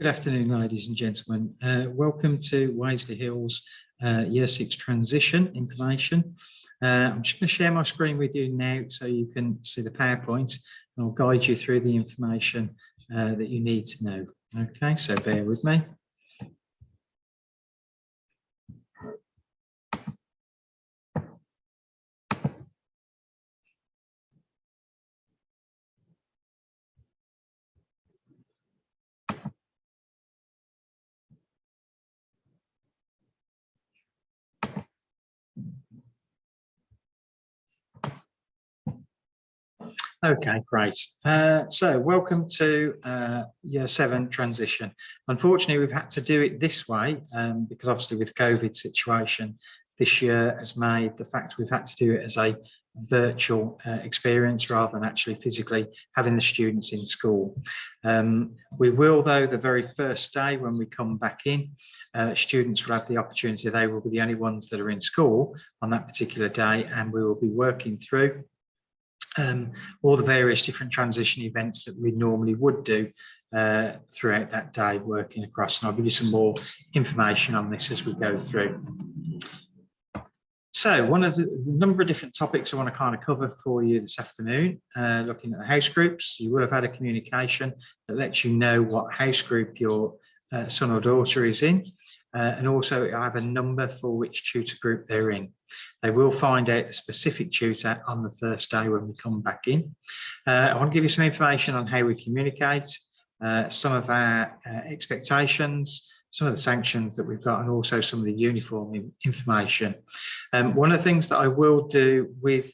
Good afternoon, ladies and gentlemen. Welcome to Waisley Hills Year 6 transition information. I'm just going to share my screen with you now so you can see the PowerPoint, and I'll guide you through the information that you need to know. Okay, so bear with me. Okay, great. So welcome to Year 7 transition. Unfortunately, we've had to do it this way because obviously with COVID situation this year has made the fact we've had to do it as a virtual experience rather than actually physically having the students in school. We will, though, the very first day when we come back in, students will have the opportunity, they will be the only ones that are in school on that particular day, and we will be working through all the various different transition events that we normally would do throughout that day working across. And I'll give you some more information on this as we go through. So one of the number of different topics I want to kind of cover for you this afternoon, looking at the house groups. You will have had a communication that lets you know what house group your son or daughter is in, and also I have a number for which tutor group they're in. They will find out the specific tutor on the first day when we come back in. I want to give you some information on how we communicate, some of our expectations, some of the sanctions that we've got, and also some of the uniform information. One of the things that I will do with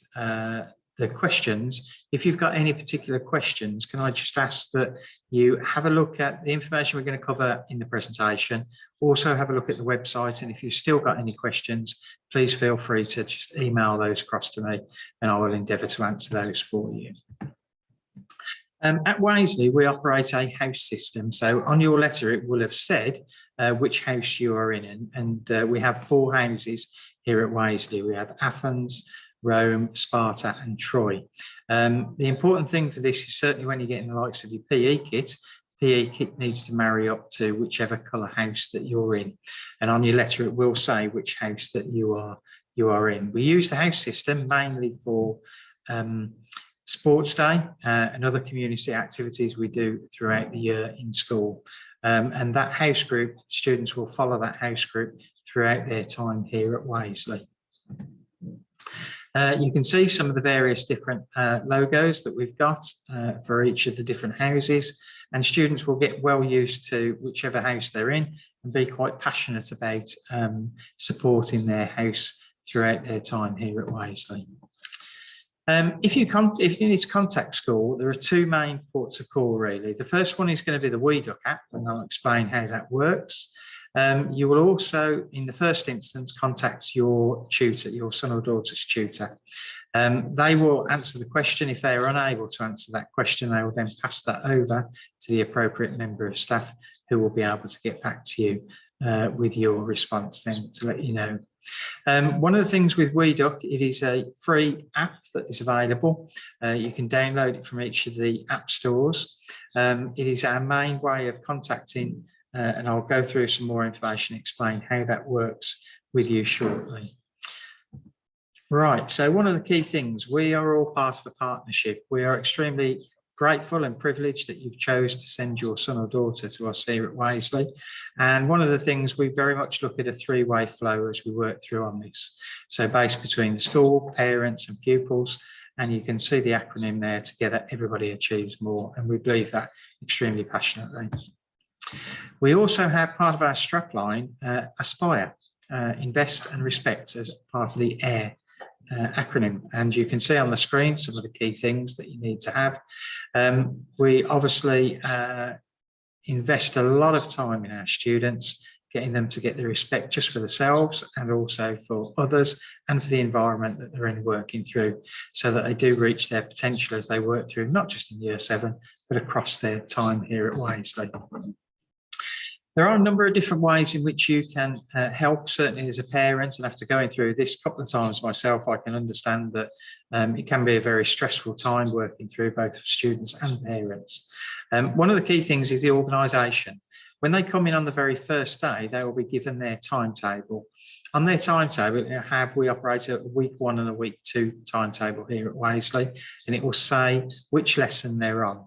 the questions, if you've got any particular questions, can I just ask that you have a look at the information we're going to cover in the presentation, also have a look at the website, and if you've still got any questions, please feel free to just email those across to me and I will endeavour to answer those for you. At Waisley, we operate a house system. So on your letter, it will have said which house you are in, and we have 4 houses here at Waisley. We have Athens, Rome, Sparta and Troy. The important thing for this is certainly when you're getting the likes of your PE kit needs to marry up to whichever colour house that you're in. And on your letter, it will say which house that you are in. We use the house system mainly for sports day and other community activities we do throughout the year in school. And that house group, students will follow that house group throughout their time here at Waisley. You can see some of the various different logos that we've got for each of the different houses, and students will get well used to whichever house they're in and be quite passionate about supporting their house throughout their time here at Waisley. If you need to contact school, there are 2 main ports of call really. The first one is going to be the WeDuck app, and I'll explain how that works. You will also, in the first instance, contact your tutor, your son or daughter's tutor. They will answer the question. If they are unable to answer that question, they will then pass that over to the appropriate member of staff who will be able to get back to you with your response then to let you know. One of the things with WeDuck, it is a free app that is available. You can download it from each of the app stores. It is our main way of contacting and I'll go through some more information, explain how that works with you shortly. Right, so one of the key things, we are all part of a partnership. We are extremely grateful and privileged that you've chose to send your son or daughter to us here at Waisley. And one of the things, we very much look at a 3-way flow as we work through on this. So based between the school, parents and pupils, and you can see the acronym there, Together Everybody Achieves More, and we believe that extremely passionately. We also have part of our strapline, Aspire, Invest and Respect, as part of the AIR acronym. And you can see on the screen some of the key things that you need to have. We obviously invest a lot of time in our students, getting them to get the respect just for themselves and also for others and for the environment that they're in working through, so that they do reach their potential as they work through, not just in Year 7, but across their time here at Waisley. There are a number of different ways in which you can help, certainly as a parent, and after going through this a couple of times myself, I can understand that it can be a very stressful time working through both for students and parents. One of the key things is the organisation. When they come in on the very first day, they will be given their timetable. On their timetable, we operate a week 1 and a week 2 timetable here at Waverley, and it will say which lesson they're on.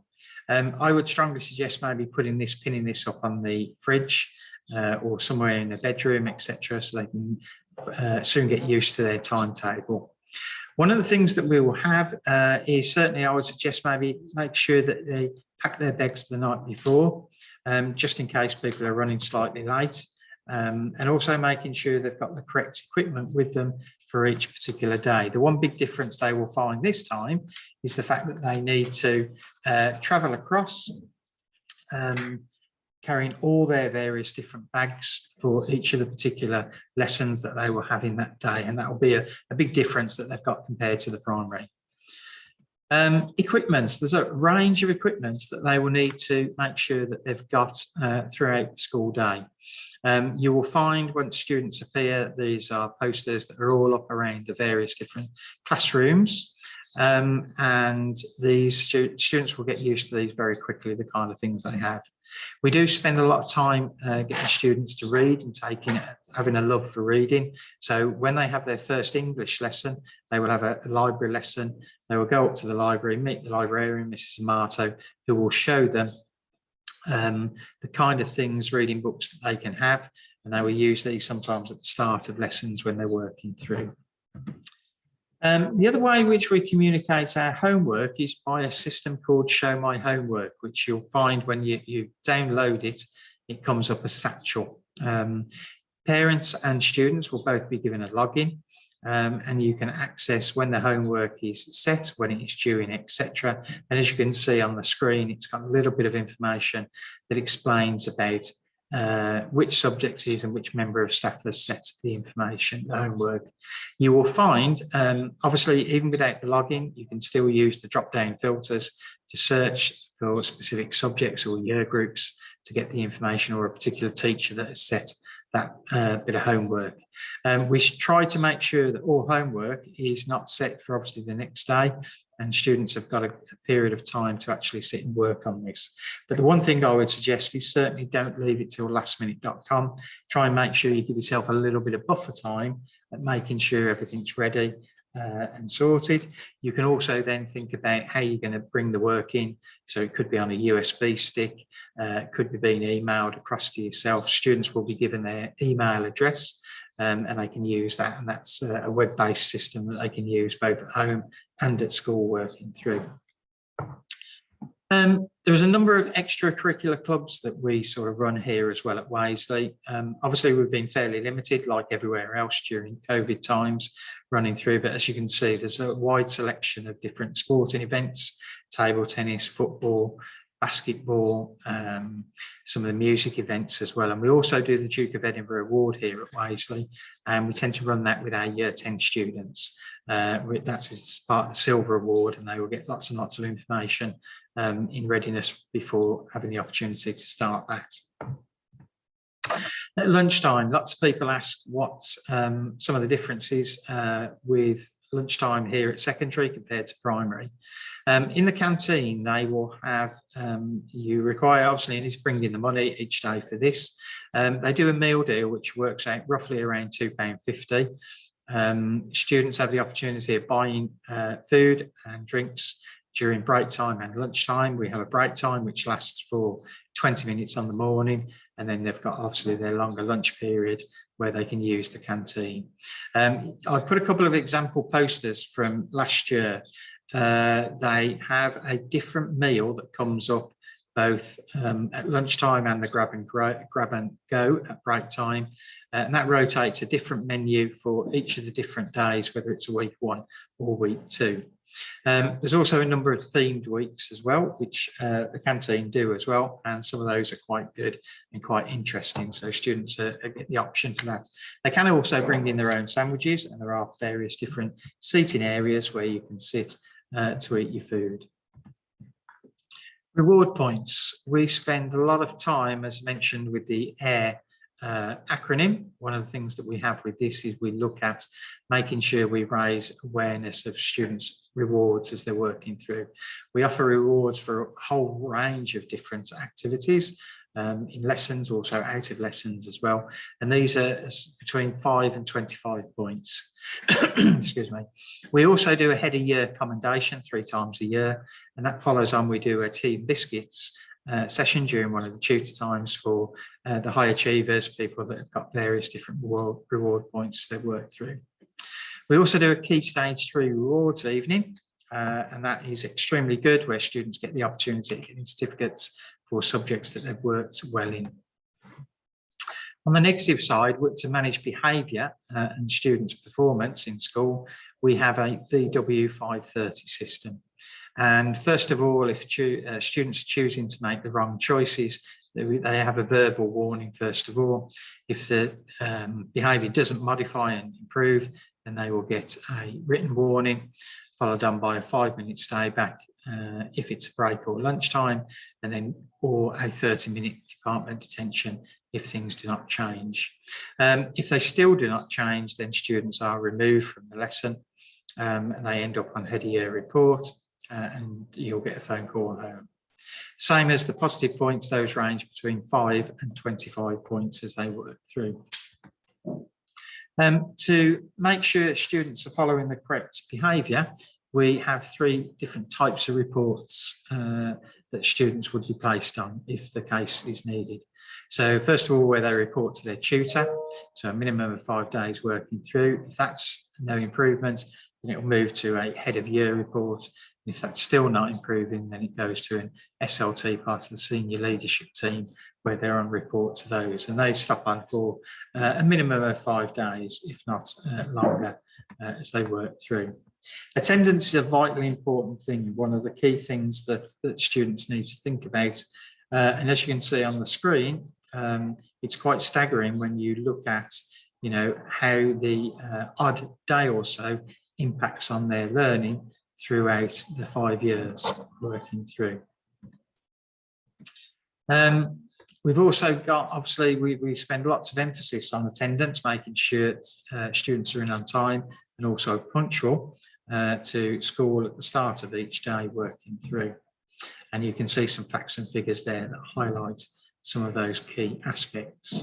I would strongly suggest maybe pinning this up on the fridge or somewhere in the bedroom, etc., so they can soon get used to their timetable. One of the things that we will have is certainly I would suggest maybe make sure that they pack their bags the night before, just in case people are running slightly late, and also making sure they've got the correct equipment with them for each particular day. The one big difference they will find this time is the fact that they need to travel across, carrying all their various different bags for each of the particular lessons that they will have in that day. And that will be a big difference that they've got compared to the primary. Equipments, there's a range of equipments that they will need to make sure that they've got throughout the school day. You will find once students appear, these are posters that are all up around the various different classrooms, and these students will get used to these very quickly, the kind of things they have. We do spend a lot of time getting students to read and having a love for reading. So when they have their first English lesson, they will have a library lesson. They will go up to the library, meet the librarian, Mrs. Amato, who will show them the kind of things, reading books that they can have, and they will use these sometimes at the start of lessons when they're working through. The other way in which we communicate our homework is by a system called Show My Homework, which you'll find when you download it, it comes up as Satchel. Parents and students will both be given a login, and you can access when the homework is set, when it is due, etc. And as you can see on the screen, it's got a little bit of information that explains about which subjects is and which member of staff has set the information, the homework. You will find, obviously, even without the login, you can still use the drop-down filters to search for specific subjects or year groups to get the information, or a particular teacher that has set that bit of homework. We should try to make sure that all homework is not set for obviously the next day, and students have got a period of time to actually sit and work on this. But the one thing I would suggest is certainly don't leave it till lastminute.com. Try and make sure you give yourself a little bit of buffer time at making sure everything's ready and sorted. You can also then think about how you're going to bring the work in. So it could be on a USB stick, it could be being emailed across to yourself. Students will be given their email address, and they can use that, and that's a web-based system that they can use both at home and at school working through. There's a number of extracurricular clubs that we sort of run here as well at Waverley. Obviously, we've been fairly limited, like everywhere else during COVID times, running through. But as you can see, there's a wide selection of different sporting events: table tennis, football, basketball, some of the music events as well. And we also do the Duke of Edinburgh Award here at Waverley, and we tend to run that with our Year 10 students. That's as part of the Silver Award, and they will get lots and lots of information in readiness before having the opportunity to start that. At lunchtime, lots of people ask what some of the differences with lunchtime here at secondary compared to primary. In the canteen, they will have, you require obviously, and it's bringing the money each day for this. They do a meal deal which works out roughly around £2.50. Students have the opportunity of buying food and drinks during break time and lunchtime. We have a break time which lasts for 20 minutes on the morning, and then they've got obviously their longer lunch period where they can use the canteen. I've put a couple of example posters from last year. They have a different meal that comes up both at lunchtime and the grab and go at break time, and that rotates a different menu for each of the different days, whether it's week 1 or week 2. There's also a number of themed weeks as well, which the canteen do as well, and some of those are quite good and quite interesting, so students get the option for that. They can also bring in their own sandwiches, and there are various different seating areas where you can sit to eat your food. Reward points. We spend a lot of time, as mentioned, with the air acronym. One of the things that we have with this is we look at making sure we raise awareness of students' rewards as they're working through. We offer rewards for a whole range of different activities in lessons, also out of lessons as well. And these are between 5 and 25 points. Excuse me. We also do a head of year commendation 3 times a year, and that follows on. We do a tea and biscuits session during one of the tutor times for the high achievers, people that have got various different reward points they work through. We also do a key stage 3 rewards evening, and that is extremely good, where students get the opportunity to get certificates for subjects that they've worked well in. On the negative side, to manage behaviour and students' performance in school, we have a VW 530 system. And first of all, if students are choosing to make the wrong choices, they have a verbal warning first of all. If the behaviour doesn't modify and improve, then they will get a written warning, followed on by a 5-minute stay back if it's a break or lunchtime, and then or a 30-minute department detention if things do not change. If they still do not change, then students are removed from the lesson and they end up on head of year report, and you'll get a phone call home. Same as the positive points, those range between 5 and 25 points as they work through. To make sure students are following the correct behaviour, we have 3 different types of reports that students would be placed on if the case is needed. So first of all, where they report to their tutor, so a minimum of 5 days working through. If that's no improvement, then it will move to a head of year report. If that's still not improving, then it goes to an SLT, part of the senior leadership team, where they're on report to those, and they stop on for a minimum of 5 days, if not longer, as they work through. Attendance is a vitally important thing, one of the key things that students need to think about. And as you can see on the screen, it's quite staggering when you look at, how the odd day or so impacts on their learning throughout the 5 years working through. We've also got, obviously, we spend lots of emphasis on attendance, making sure students are in on time and also punctual to school at the start of each day working through. And you can see some facts and figures there that highlight some of those key aspects.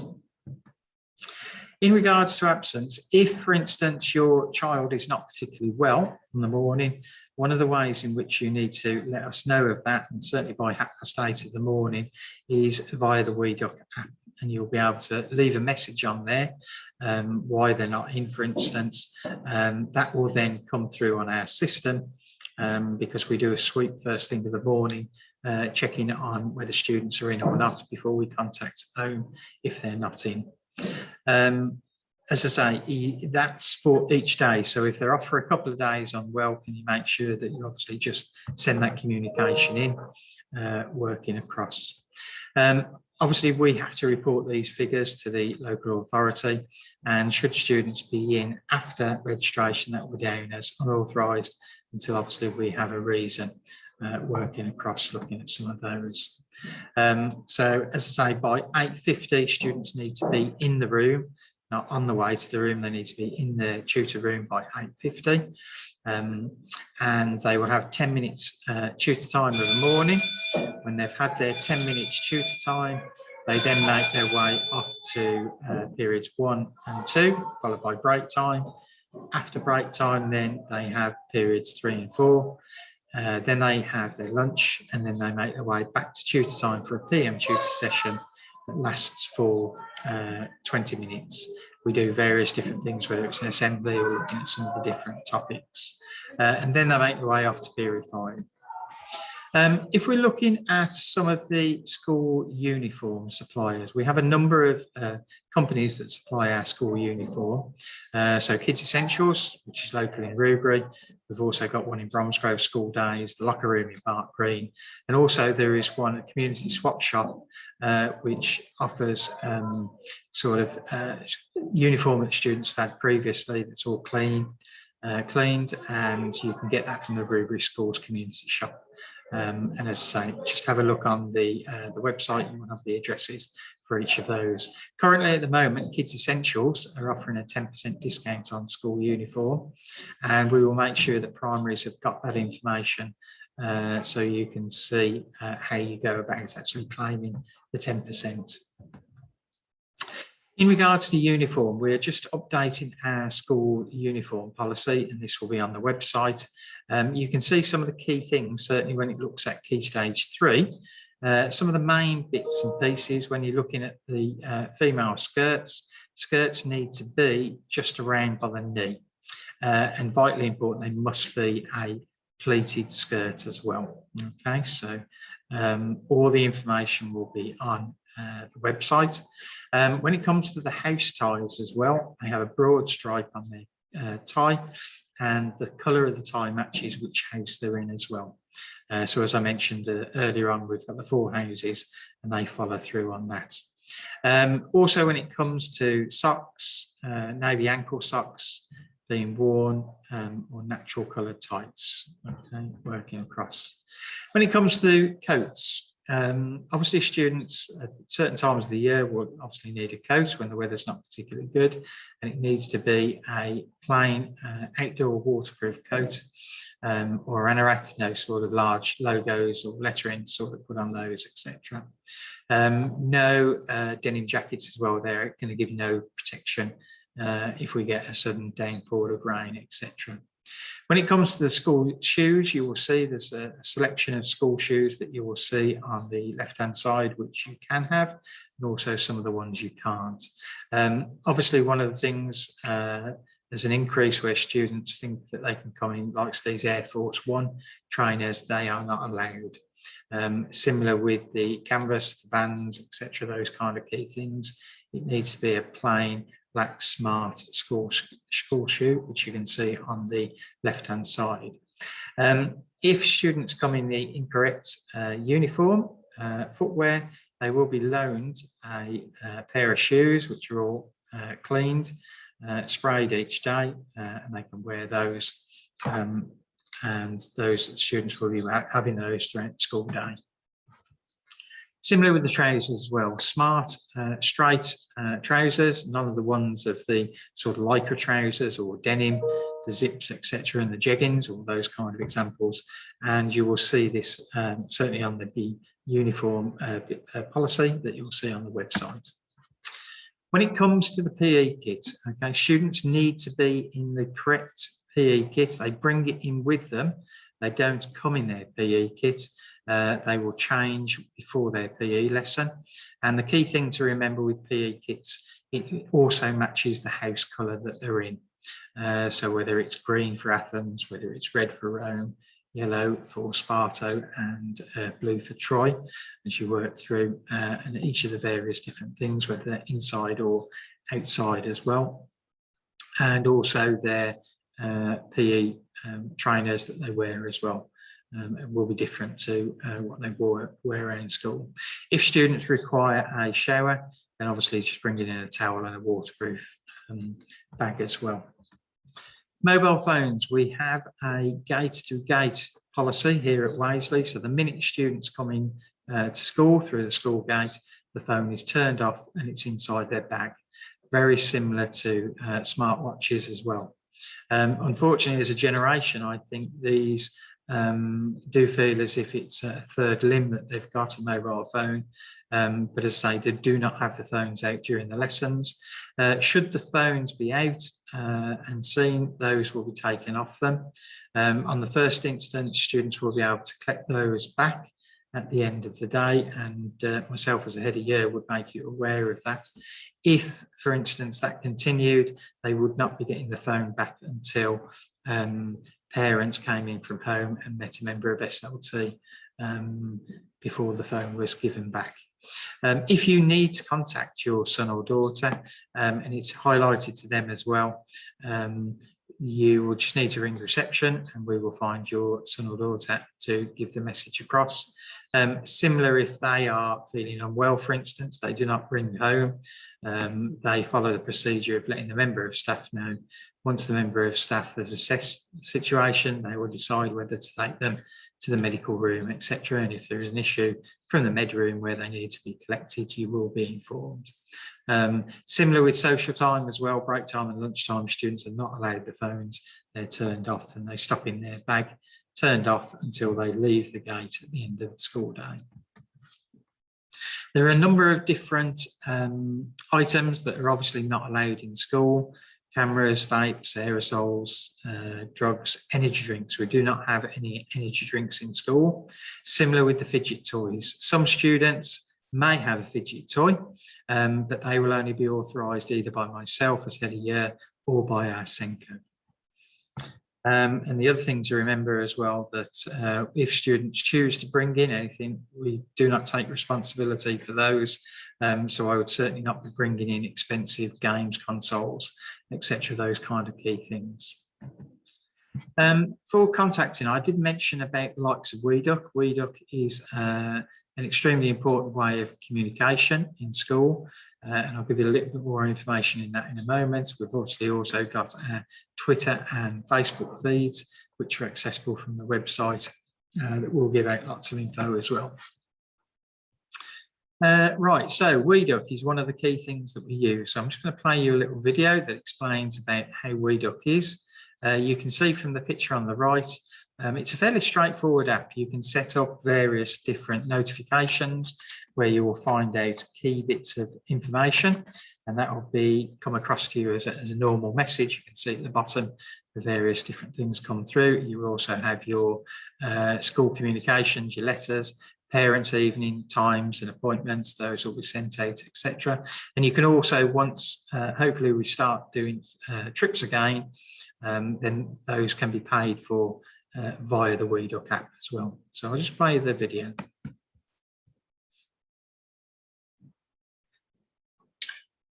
In regards to absence, if, for instance, your child is not particularly well in the morning, one of the ways in which you need to let us know of that, and certainly by 8:30 in the morning, is via the WeDuck app. And you'll be able to leave a message on there, why they're not in, for instance. That will then come through on our system, because we do a sweep first thing in the morning, checking on whether students are in or not before we contact home if they're not in. As I say, that's for each day. So if they're off for a couple of days unwell, can you make sure that you obviously just send that communication in, working across. Obviously, we have to report these figures to the local authority, and should students be in after registration, that will be down as unauthorised until obviously we have a reason, working across looking at some of those. So as I say, by 8:50, students need to be in the room, not on the way to the room. They need to be in the tutor room by 8:50, and they will have 10 minutes tutor time in the morning. When they've had their 10 minutes tutor time, they then make their way off to periods 1 and 2, followed by break time. After break time, then they have periods 3 and 4. Then they have their lunch, and then they make their way back to tutor time for a PM tutor session that lasts for 20 minutes. We do various different things, whether it's an assembly or looking at some of the different topics. And then they make their way off to period 5. If we're looking at some of the school uniform suppliers, we have a number of companies that supply our school uniform. So Kids Essentials, which is local in Rubery. We've also got one in Bromsgrove School Days, the Locker Room in Park Green. And also there is one at Community Swap Shop, which offers sort of uniform that students have had previously that's all cleaned, and you can get that from the Rubery Schools Community Shop And as I say, just have a look on the website. You will have the addresses for each of those. Currently, at the moment, Kids Essentials are offering a 10% discount on school uniform, and we will make sure that primaries have got that information so you can see how you go about actually claiming the 10%. In regards to uniform, we're just updating our school uniform policy, and this will be on the website. You can see some of the key things, certainly when it looks at Key Stage 3. Some of the main bits and pieces when you're looking at the female skirts need to be just around by the knee. And vitally important, they must be a pleated skirt as well. Okay, so all the information will be on the website. When it comes to the house ties as well, they have a broad stripe on the tie, and the colour of the tie matches which house they're in as well. So as I mentioned earlier on, we've got the 4 houses and they follow through on that. Also, when it comes to socks, navy ankle socks being worn or natural coloured tights, okay, working across. When it comes to coats, obviously students at certain times of the year will obviously need a coat when the weather's not particularly good, and it needs to be a plain outdoor waterproof coat or anorak, sort of large logos or lettering sort of put on those, etc. No denim jackets as well. They're going to give no protection if we get a sudden downpour of rain, etc. When it comes to the school shoes, you will see there's a selection of school shoes that you will see on the left-hand side, which you can have, and also some of the ones you can't. Obviously, one of the things, there's an increase where students think that they can come in, like these Air Force One trainers, they are not allowed. Similar with the canvas, the Vans, etc., those kind of key things, it needs to be a plain black smart school shoe, which you can see on the left hand side. If students come in the incorrect uniform footwear, they will be loaned a pair of shoes which are all cleaned, sprayed each day, and they can wear those, and those students will be having those throughout the school day. Similar with the trousers as well, smart, straight trousers, none of the ones of the sort of lycra trousers or denim, the zips, etc., and the jeggings, all those kind of examples. And you will see this certainly on the uniform policy that you'll see on the website. When it comes to the PE kit, okay, students need to be in the correct PE kit. They bring it in with them. They don't come in their PE kit. They will change before their PE lesson. And the key thing to remember with PE kits, it also matches the house colour that they're in. So whether it's green for Athens, whether it's red for Rome, yellow for Sparto, and blue for Troy, as you work through, and each of the various different things, whether they're inside or outside as well. And also their PE trainers that they wear as well. It will be different to what they wear in school. If students require a shower, then obviously just bring it in a towel and a waterproof bag as well. Mobile phones, we have a gate-to-gate policy here at Waisley. So the minute students come in to school through the school gate, the phone is turned off and it's inside their bag. Very similar to smartwatches as well. Unfortunately, as a generation, I think these do feel as if it's a third limb that they've got, a mobile phone, but as I say, they do not have the phones out during the lessons. Should the phones be out and seen, those will be taken off them. On the first instance, students will be able to collect those back at the end of the day, and myself as a head of year would make you aware of that. If, for instance, that continued, they would not be getting the phone back until parents came in from home and met a member of SLT before the phone was given back. If you need to contact your son or daughter, and it's highlighted to them as well, you will just need to ring reception and we will find your son or daughter to give the message across. Similar if they are feeling unwell, for instance, they do not ring home. They follow the procedure of letting the member of staff know. Once the member of staff has assessed the situation, they will decide whether to take them to the medical room, etc. And if there is an issue from the med room where they need to be collected, you will be informed. Similar with social time as well, break time and lunchtime, students are not allowed the phones. They're turned off and they stop in their bag, turned off until they leave the gate at the end of the school day. There are a number of different items that are obviously not allowed in school: cameras, vapes, aerosols, drugs, energy drinks. We do not have any energy drinks in school. Similar with the fidget toys. Some students may have a fidget toy, but they will only be authorised either by myself as head of year or by our SENCO. And the other thing to remember as well, that if students choose to bring in anything, we do not take responsibility for those. So I would certainly not be bringing in expensive games, consoles, etc. Those kind of key things. For contacting, I did mention about the likes of WeDuck. WeDuck is an extremely important way of communication in school. And I'll give you a little bit more information in that in a moment. We've obviously also got our Twitter and Facebook feeds, which are accessible from the website, that will give out lots of info as well. Right, so WeDuck is one of the key things that we use. So I'm just going to play you a little video that explains about how WeDuck is. You can see from the picture on the right, it's a fairly straightforward app. You can set up various different notifications where you will find out key bits of information, and that will come across to you as a normal message. You can see at the bottom the various different things come through. You will also have your school communications, your letters, parents' evening times and appointments. Those will be sent out, etc. And you can also, once hopefully we start doing trips again, then those can be paid for via the WeDuck app as well. So I'll just play the video.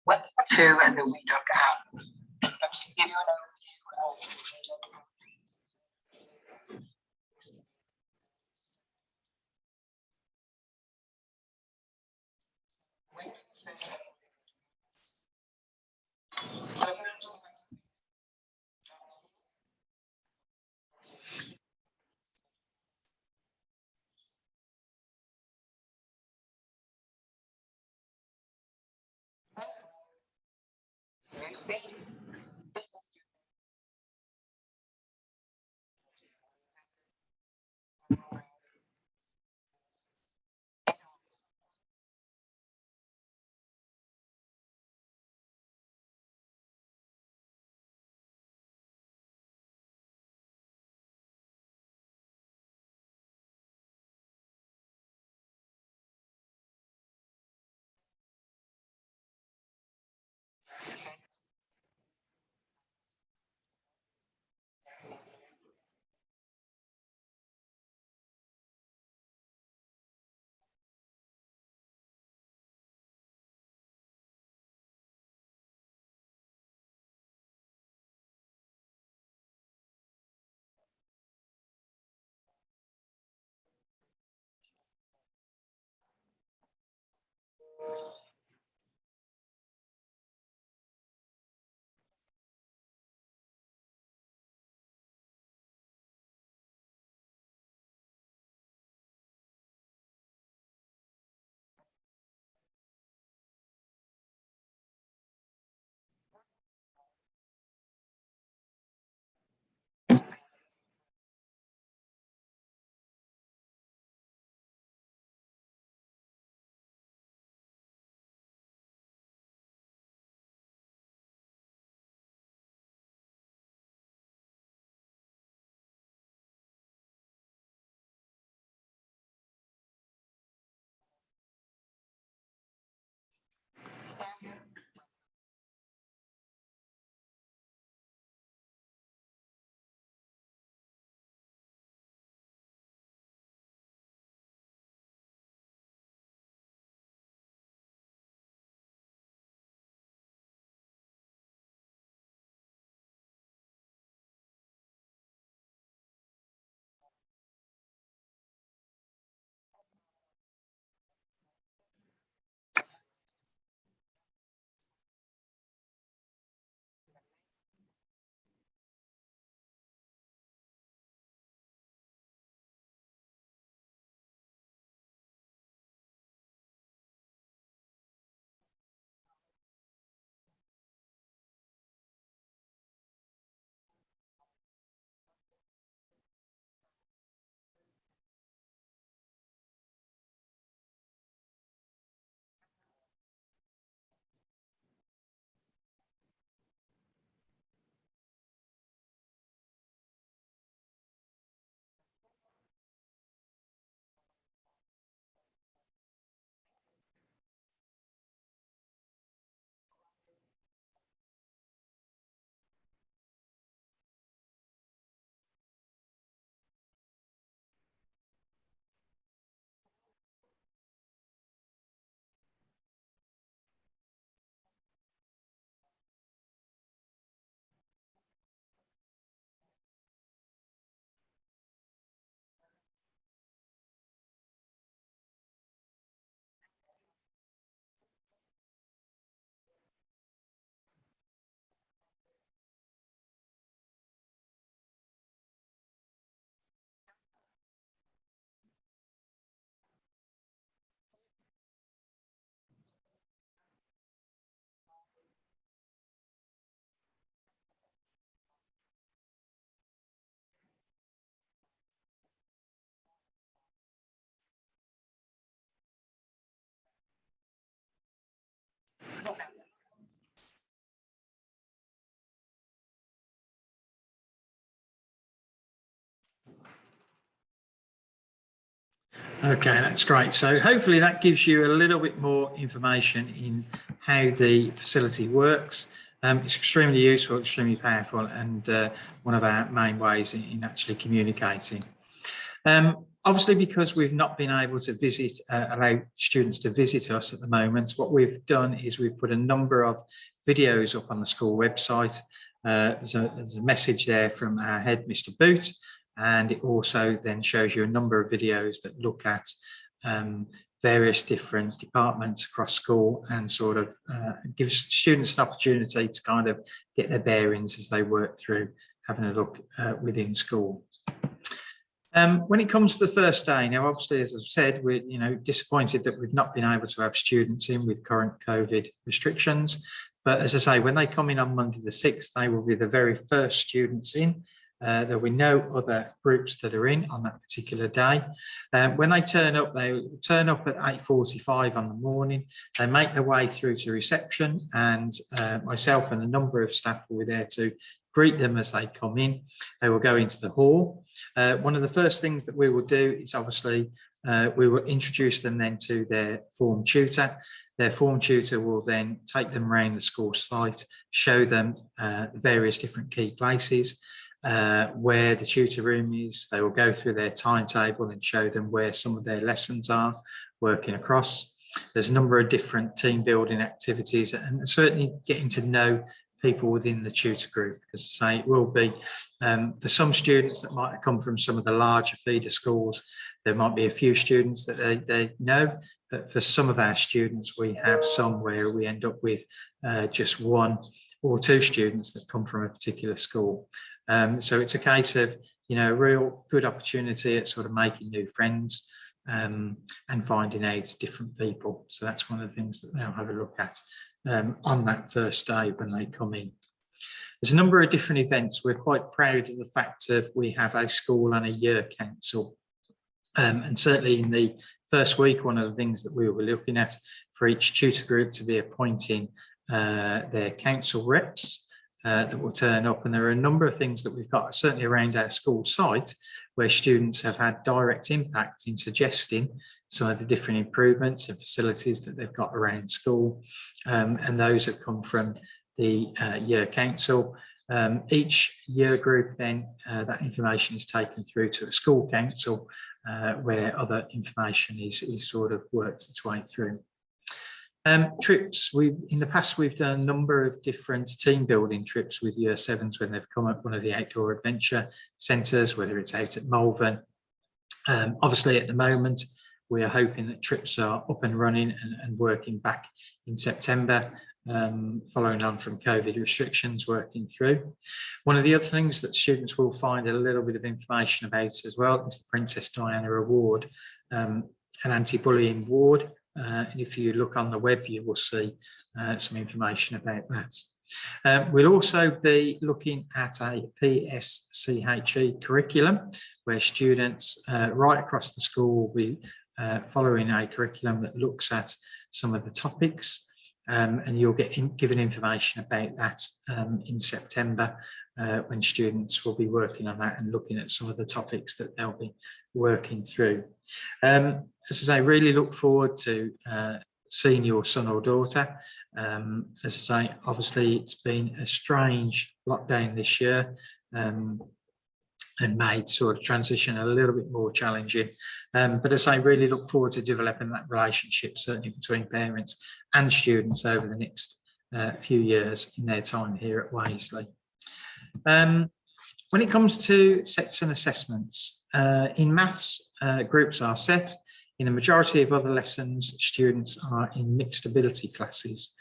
Welcome to the WeDuck app. I'm just going to give you an overview of Okay, that's great. So hopefully that gives you a little bit more information in how the facility works. It's extremely useful, extremely powerful, and one of our main ways in actually communicating. Obviously, because we've not been able to allow students to visit us at the moment, what we've done is we've put a number of videos up on the school website. There's a message there from our head, Mr. Boot, and it also then shows you a number of videos that look at various different departments across school and sort of gives students an opportunity to kind of get their bearings as they work through having a look within school. When it comes to the first day, now obviously, as I've said, we're disappointed that we've not been able to have students in with current COVID restrictions. But as I say, when they come in on Monday the 6th, they will be the very first students in. There will be no other groups that are in on that particular day. When they turn up at 8:45 on the morning. They make their way through to reception, and myself and a number of staff will be there to greet them as they come in. They will go into the hall. One of the first things that we will do is obviously we will introduce them then to their form tutor. Their form tutor will then take them around the school site, show them various different key places, where the tutor room is. They will go through their timetable and show them where some of their lessons are working across. There's a number of different team building activities, and certainly getting to know people within the tutor group, because I say it will be for some students that might have come from some of the larger feeder schools. There might be a few students that they know, but for some of our students, we have some where we end up with just one or two students that come from a particular school. So it's a case of, a real good opportunity at sort of making new friends and finding out different people. So that's one of the things that they'll have a look at on that first day when they come in. There's a number of different events. We're quite proud of the fact that we have a school and a year council. And certainly in the first week, one of the things that we were looking at for each tutor group to be appointing their council reps that will turn up. And there are a number of things that we've got certainly around our school site where students have had direct impact in suggesting some of the different improvements and facilities that they've got around school. And those have come from the year council. Each year group then, that information is taken through to a school council where other information is sort of worked its way through. Trips. In the past, we've done a number of different team building trips with year sevens when they've come up one of the outdoor adventure centres, whether it's out at Malvern. Obviously, at the moment, we are hoping that trips are up and running and working back in September, following on from COVID restrictions working through. One of the other things that students will find a little bit of information about as well is the Princess Diana Award, an anti-bullying ward. And if you look on the web, you will see some information about that. We'll also be looking at a PSCHE curriculum where students right across the school will be following a curriculum that looks at some of the topics, and you'll get given information about that in September when students will be working on that and looking at some of the topics that they'll be working through. As I say, really look forward to seeing your son or daughter. As I say, obviously it's been a strange lockdown this year, and made sort of transition a little bit more challenging. But as I really look forward to developing that relationship, certainly between parents and students over the next few years in their time here at Waisley. When it comes to sets and assessments, in maths, groups are set. In the majority of other lessons, students are in mixed ability classes.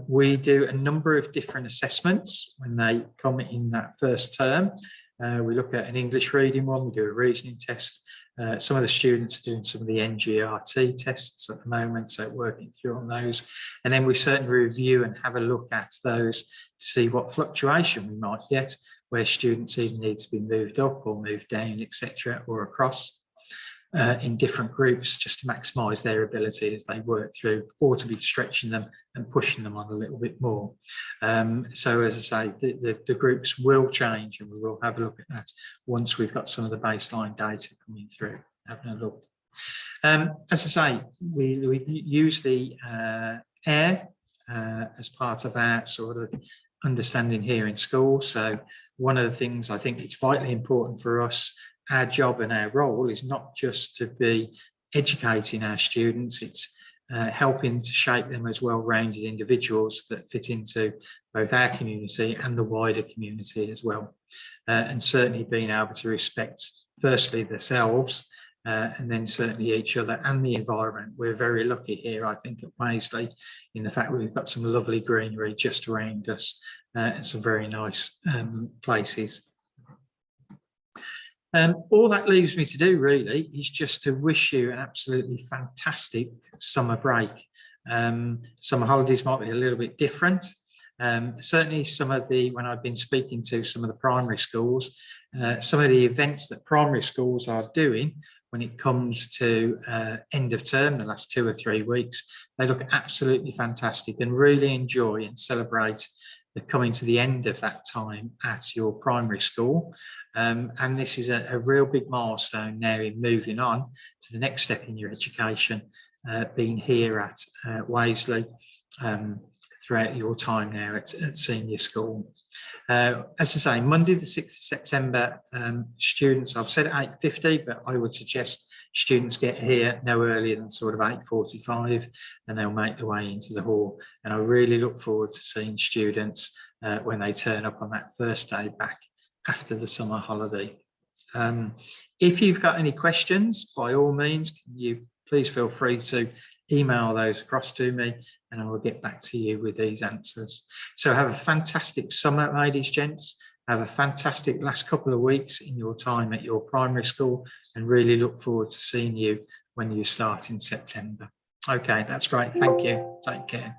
We do a number of different assessments when they come in that first term. We look at an English reading one, we do a reasoning test. Some of the students are doing some of the NGRT tests at the moment, so working through on those. And then we certainly review and have a look at those to see what fluctuation we might get, where students either need to be moved up or moved down, etc., or across in different groups just to maximise their ability as they work through, or to be stretching them and pushing them on a little bit more. So as I say, the groups will change, and we will have a look at that once we've got some of the baseline data coming through, having a look. As I say, we use the air as part of our sort of understanding here in school. So one of the things I think it's vitally important for us, our job and our role is not just to be educating our students, it's helping to shape them as well-rounded individuals that fit into both our community and the wider community as well. And certainly being able to respect, firstly, themselves, and then certainly each other and the environment. We're very lucky here, I think, at Paisley, in the fact that we've got some lovely greenery just around us and some very nice places. All that leaves me to do really is just to wish you an absolutely fantastic summer break. Summer holidays might be a little bit different. Certainly some of the, when I've been speaking to some of the primary schools, some of the events that primary schools are doing when it comes to end of term, the last 2 or 3 weeks, they look absolutely fantastic and really enjoy and celebrate the coming to the end of that time at your primary school. And this is a real big milestone now in moving on to the next step in your education, being here at Paisley throughout your time now at senior school. As I say, Monday the 6th of September, students, I've said at 8:50, but I would suggest students get here no earlier than sort of 8:45 and they'll make their way into the hall. And I really look forward to seeing students when they turn up on that first day back after the summer holiday. If you've got any questions, by all means, can you please feel free to email those across to me and I will get back to you with these answers. So have a fantastic summer, ladies, gents. Have a fantastic last couple of weeks in your time at your primary school and really look forward to seeing you when you start in September. Okay, that's great. Thank you. Take care.